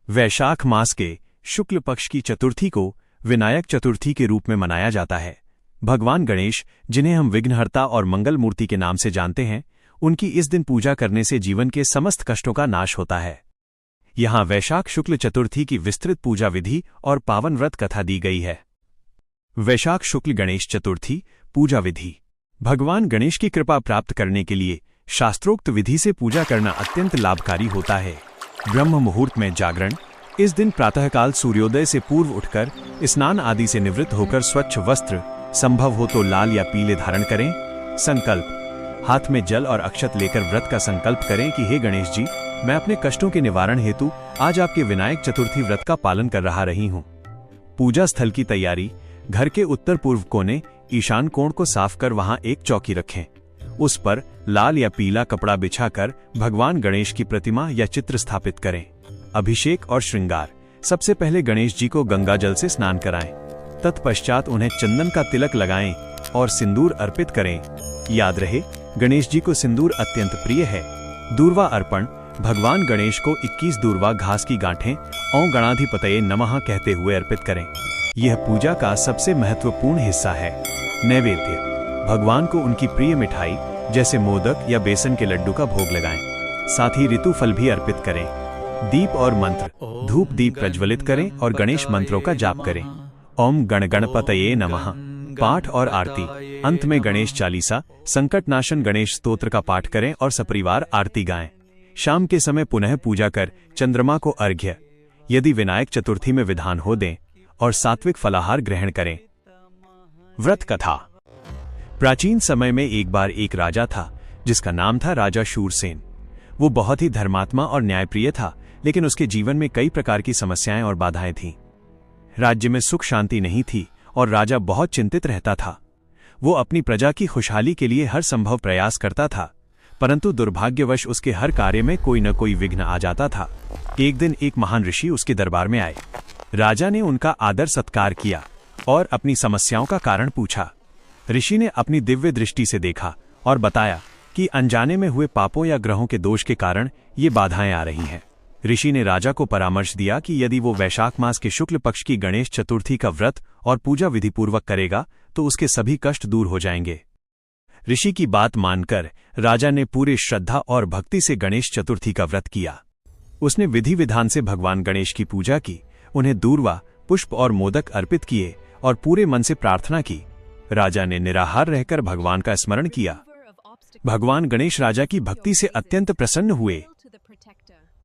वैशाख मास के शुक्ल पक्ष की चतुर्थी को विनायक चतुर्थी के रूप में मनाया जाता है। भगवान गणेश, जिन्हें हम विघ्नहर्ता और मंगल मूर्ति के नाम से जानते हैं, उनकी इस दिन पूजा करने से जीवन के समस्त कष्टों का नाश होता है। यहाँ वैशाख शुक्ल चतुर्थी की विस्तृत पूजा विधि और पावन व्रत कथा दी गई है। वैशाख शुक्ल गणेश चतुर्थी पूजा विधि। भगवान गणेश की कृपा प्राप्त करने के लिए शास्त्रोक्त विधि से पूजा करना अत्यंत लाभकारी होता है। ब्रह्म मुहूर्त में जागरण। इस दिन प्रातःकाल सूर्योदय से पूर्व उठकर स्नान आदि से निवृत्त होकर स्वच्छ वस्त्र, संभव हो तो लाल या पीले धारण करें। संकल्प। हाथ में जल और अक्षत लेकर व्रत का संकल्प करें कि हे गणेश जी, मैं अपने कष्टों के निवारण हेतु आज आपके विनायक चतुर्थी व्रत का पालन कर रहा रही हूँ। पूजा स्थल की तैयारी। घर के उत्तर पूर्व कोने ईशान कोण को साफ कर वहां एक चौकी रखें। उस पर लाल या पीला कपड़ा बिछाकर भगवान गणेश की प्रतिमा या चित्र स्थापित करें। अभिषेक और श्रृंगार। सबसे पहले गणेश जी को गंगा जल से स्नान कराएं। तत्पश्चात उन्हें चंदन का तिलक लगाएं और सिंदूर अर्पित करें। याद रहे, गणेश जी को सिंदूर अत्यंत प्रिय है। दूर्वा अर्पण। भगवान गणेश को 21 दूर्वा घास की गांठें ओं गणाधिपतये नमः कहते हुए अर्पित करें। यह पूजा का सबसे महत्वपूर्ण हिस्सा है। नैवेद्य। भगवान को उनकी प्रिय मिठाई जैसे मोदक या बेसन के लड्डू का भोग लगाएं। साथ ही ऋतु फल भी अर्पित करें। दीप और मंत्र। धूप दीप प्रज्वलित करें और गणेश मंत्रों का जाप करें। ओम गण गणपतये नमः पाठ और आरती। अंत में गणेश चालीसा, संकटनाशन गणेश स्तोत्र का पाठ करें और सपरिवार आरती गाएं। शाम के समय पुनः पूजा कर चंद्रमा को अर्घ्य, यदि विनायक चतुर्थी में विधान हो दें, और सात्विक फलाहार ग्रहण करें। व्रत कथा। प्राचीन समय में एक बार एक राजा था जिसका नाम था राजा शूरसेन। वो बहुत ही धर्मात्मा और न्यायप्रिय था, लेकिन उसके जीवन में कई प्रकार की समस्याएं और बाधाएं थीं। राज्य में सुख शांति नहीं थी और राजा बहुत चिंतित रहता था। वो अपनी प्रजा की खुशहाली के लिए हर संभव प्रयास करता था, परंतु दुर्भाग्यवश उसके हर कार्य में कोई न कोई विघ्न आ जाता था। एक दिन एक महान ऋषि उसके दरबार में आए। राजा ने उनका आदर सत्कार किया और अपनी समस्याओं का कारण पूछा। ऋषि ने अपनी दिव्य दृष्टि से देखा और बताया कि अनजाने में हुए पापों या ग्रहों के दोष के कारण ये बाधाएं आ रही हैं। ऋषि ने राजा को परामर्श दिया कि यदि वो वैशाख मास के शुक्ल पक्ष की गणेश चतुर्थी का व्रत और पूजा विधि पूर्वक करेगा तो उसके सभी कष्ट दूर हो जाएंगे। ऋषि की बात मानकर राजा ने पूरे श्रद्धा और भक्ति से गणेश चतुर्थी का व्रत किया। उसने विधि विधान से भगवान गणेश की पूजा की, उन्हें दूर्वा, पुष्प और मोदक अर्पित किए और पूरे मन से प्रार्थना की। राजा ने निराहार रहकर भगवान का स्मरण किया। भगवान गणेश राजा की भक्ति से अत्यंत प्रसन्न हुए